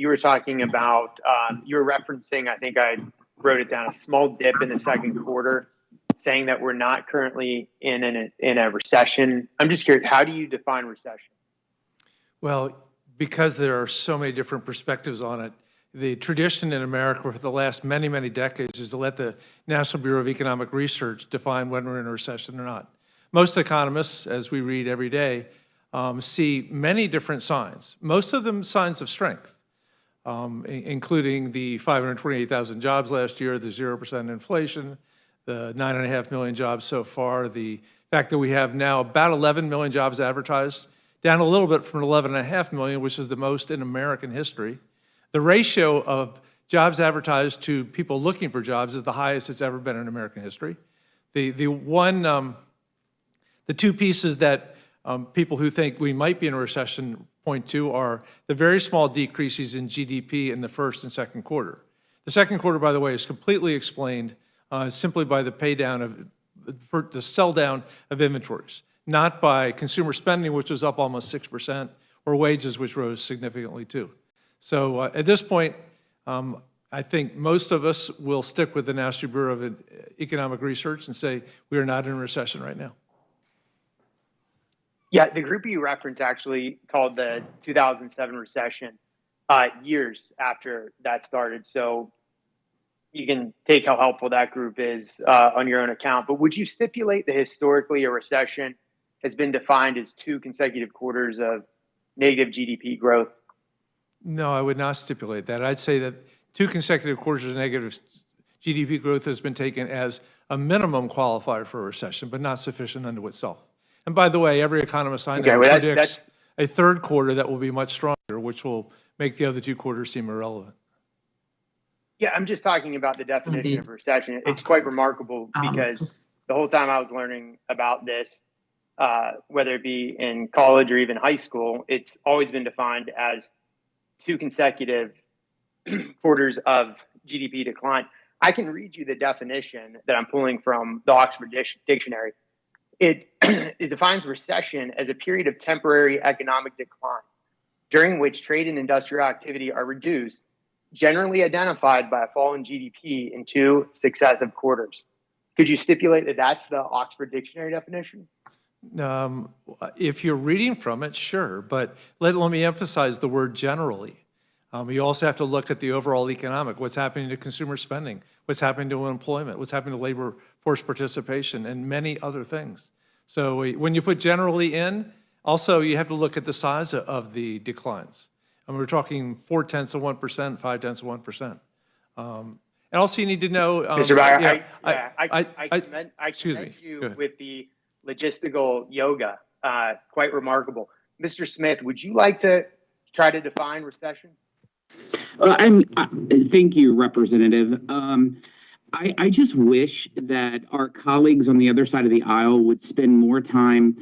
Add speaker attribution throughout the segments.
Speaker 1: you were talking about, you were referencing, I think I wrote it down, a small dip in the second quarter, saying that we're not currently in a recession. I'm just curious, how do you define recession?
Speaker 2: Well, because there are so many different perspectives on it, the tradition in America for the last many, many decades is to let the National Bureau of Economic Research define when we're in a recession or not. Most economists, as we read every day, see many different signs, most of them signs of strength, including the 528,000 jobs last year, the 0% inflation, the 9.5 million jobs so far, the fact that we have now about 11 million jobs advertised, down a little bit from 11.5 million, which is the most in American history. The ratio of jobs advertised to people looking for jobs is the highest it's ever been in American history. The two pieces that people who think we might be in a recession point to are the very small decreases in GDP in the first and second quarter. The second quarter, by the way, is completely explained simply by the pay down of the sell down of inventories, not by consumer spending, which was up almost 6%, or wages, which rose significantly too. So at this point, I think most of us will stick with the National Bureau of Economic Research and say we are not in a recession right now.
Speaker 1: Yeah, the group you referenced actually called the 2007 recession years after that started. So you can take how helpful that group is on your own account. But would you stipulate that historically a recession has been defined as 2 consecutive quarters of negative GDP growth?
Speaker 2: No, I would not stipulate that. I'd say that 2 consecutive quarters of negative GDP growth has been taken as a minimum qualifier for a recession, but not sufficient unto itself. And by the way, every economist I know predicts a third quarter that will be much stronger, which will make the other 2 quarters seem irrelevant.
Speaker 1: Yeah, I'm just talking about the definition of recession. It's quite remarkable because the whole time I was learning about this, whether it be in college or even high school, it's always been defined as 2 consecutive quarters of GDP decline. I can read you the definition that I'm pulling from the Oxford Dictionary. It defines recession as a period of temporary economic decline during which trade and industrial activity are reduced, generally identified by a fall in GDP in 2 successive quarters. Could you stipulate that that's the Oxford Dictionary definition?
Speaker 2: If you're reading from it, sure, but let me emphasize the word generally. You also have to look at the overall economic, what's happening to consumer spending, what's happening to employment, what's happening to labor force participation, and many other things. So when you put generally in, also you have to look at the size of the declines. And we're talking 0.4%, 0.5% of 1%. And also you need to know—
Speaker 1: Mr. Bauer, I commend you with the logistical yoga, quite remarkable. Mr. Smith, would you like to try to define recession?
Speaker 3: Thank you, Representative. I just wish that our colleagues on the other side of the aisle would spend more time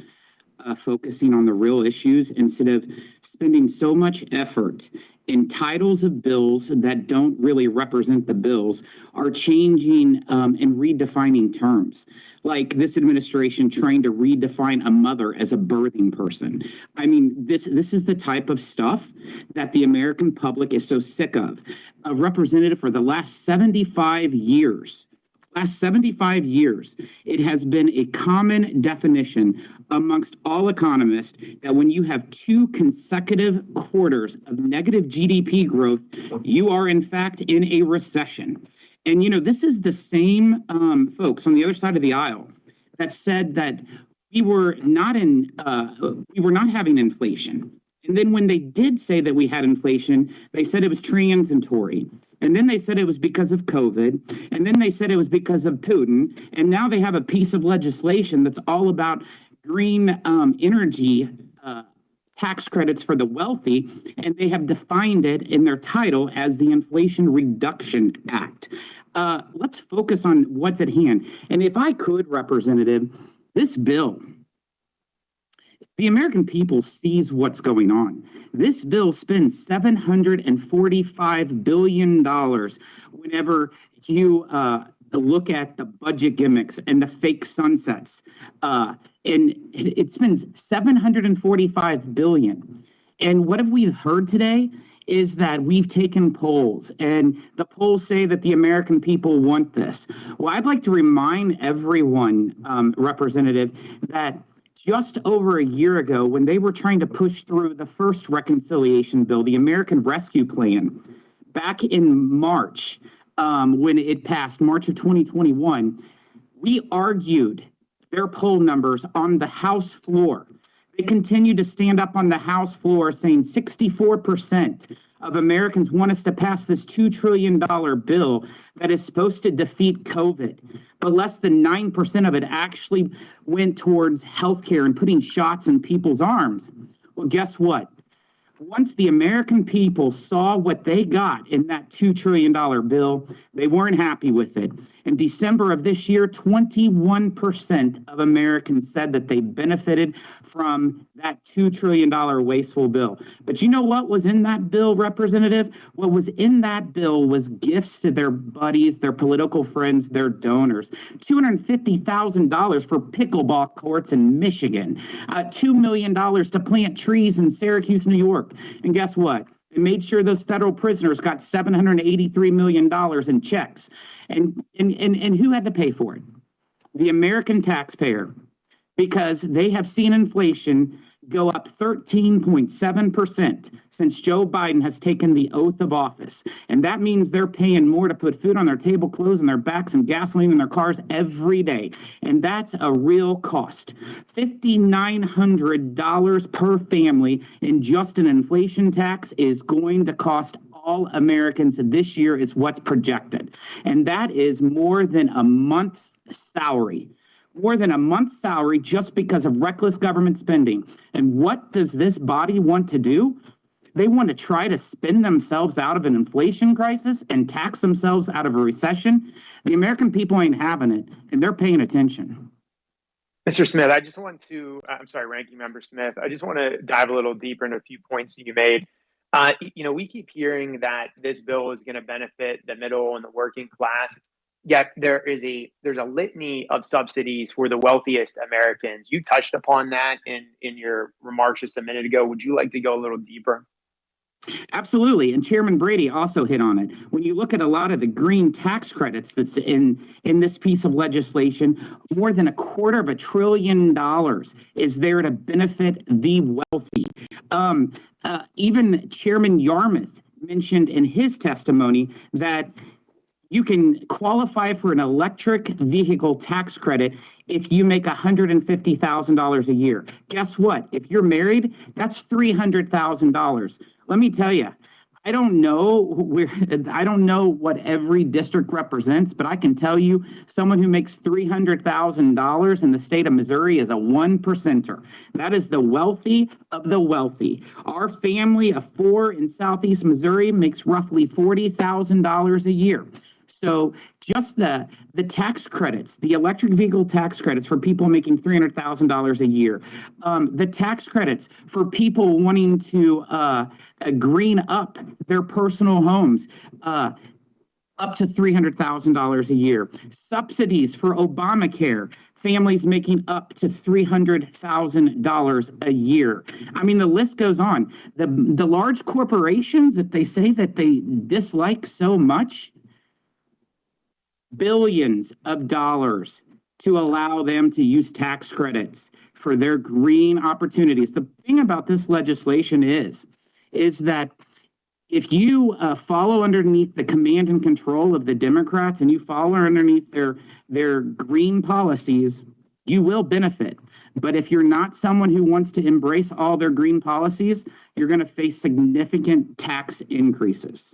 Speaker 3: focusing on the real issues instead of spending so much effort in titles of bills that don't really represent the bills, are changing and redefining terms. Like this administration trying to redefine a mother as a birthing person. I mean, this is the type of stuff that the American public is so sick of. A representative, for the last 75 years, it has been a common definition amongst all economists that when you have 2 consecutive quarters of negative GDP growth, you are in fact in a recession. And, you know, this is the same folks on the other side of the aisle that said that we were not having inflation. And then when they did say that we had inflation, they said it was transitory. And then they said it was because of COVID. And then they said it was because of Putin. And now they have a piece of legislation that's all about green energy tax credits for the wealthy. And they have defined it in their title as the Inflation Reduction Act. Let's focus on what's at hand. And if I could, Representative, this bill, the American people sees what's going on. This bill spends $745 billion whenever you look at the budget gimmicks and the fake sunsets. And it spends $745 billion. And what have we heard today is that we've taken polls, and the polls say that the American people want this. Well, I'd like to remind everyone, Representative, that just over a year ago, when they were trying to push through the first reconciliation bill, the American Rescue Plan, back in March, when it passed, March of 2021, we argued their poll numbers on the House floor. They continue to stand up on the House floor saying 64% of Americans want us to pass this $2 trillion bill that is supposed to defeat COVID. But less than 9% of it actually went towards healthcare and putting shots in people's arms. Well, guess what? Once the American people saw what they got in that $2 trillion bill, they weren't happy with it. In December of this year, 21% of Americans said that they benefited from that $2 trillion wasteful bill. But you know what was in that bill, Representative? What was in that bill was gifts to their buddies, their political friends, their donors. $250,000 for pickleball courts in Michigan. $2 million to plant trees in Syracuse, New York. And guess what? They made sure those federal prisoners got $783 million in checks. And who had to pay for it? The American taxpayer, because they have seen inflation go up 13.7% since Joe Biden has taken the oath of office. And that means they're paying more to put food on their table, clothes on their backs, and gasoline in their cars every day. And that's a real cost. $5,900 per family in just an inflation tax is going to cost all Americans this year, is what's projected. And that is more than a month's salary. More than a month's salary just because of reckless government spending. And what does this body want to do? They want to try to spin themselves out of an inflation crisis and tax themselves out of a recession. The American people ain't having it, and they're paying attention.
Speaker 1: Mr. Smith, I just want to, I'm sorry, Ranking Member Smith, I just want to dive a little deeper into a few points that you made. We keep hearing that this bill is going to benefit the middle and the working class. Yet there's a litany of subsidies for the wealthiest Americans. You touched upon that in your remarks just a minute ago. Would you like to go a little deeper?
Speaker 3: Absolutely. And Chairman Brady also hit on it. When you look at a lot of the green tax credits that's in this piece of legislation, more than $250 billion is there to benefit the wealthy. Even Chairman Yarmouth mentioned in his testimony that you can qualify for an electric vehicle tax credit if you make $150,000 a year. Guess what? If you're married, that's $300,000. Let me tell you, I don't know what every district represents, but I can tell you someone who makes $300,000 in the state of Missouri is a 1%er. That is the wealthy of the wealthy. Our family of 4 in Southeast Missouri makes roughly $40,000 a year. So just the tax credits, the electric vehicle tax credits for people making $300,000 a year, the tax credits for people wanting to green up their personal homes, up to $300,000 a year, subsidies for Obamacare, families making up to $300,000 a year. I mean, the list goes on. The large corporations that they say that they dislike so much, billions of dollars to allow them to use tax credits for their green opportunities. The thing about this legislation is that if you follow underneath the command and control of the Democrats and you follow underneath their green policies, you will benefit. But if you're not someone who wants to embrace all their green policies, you're going to face significant tax increases.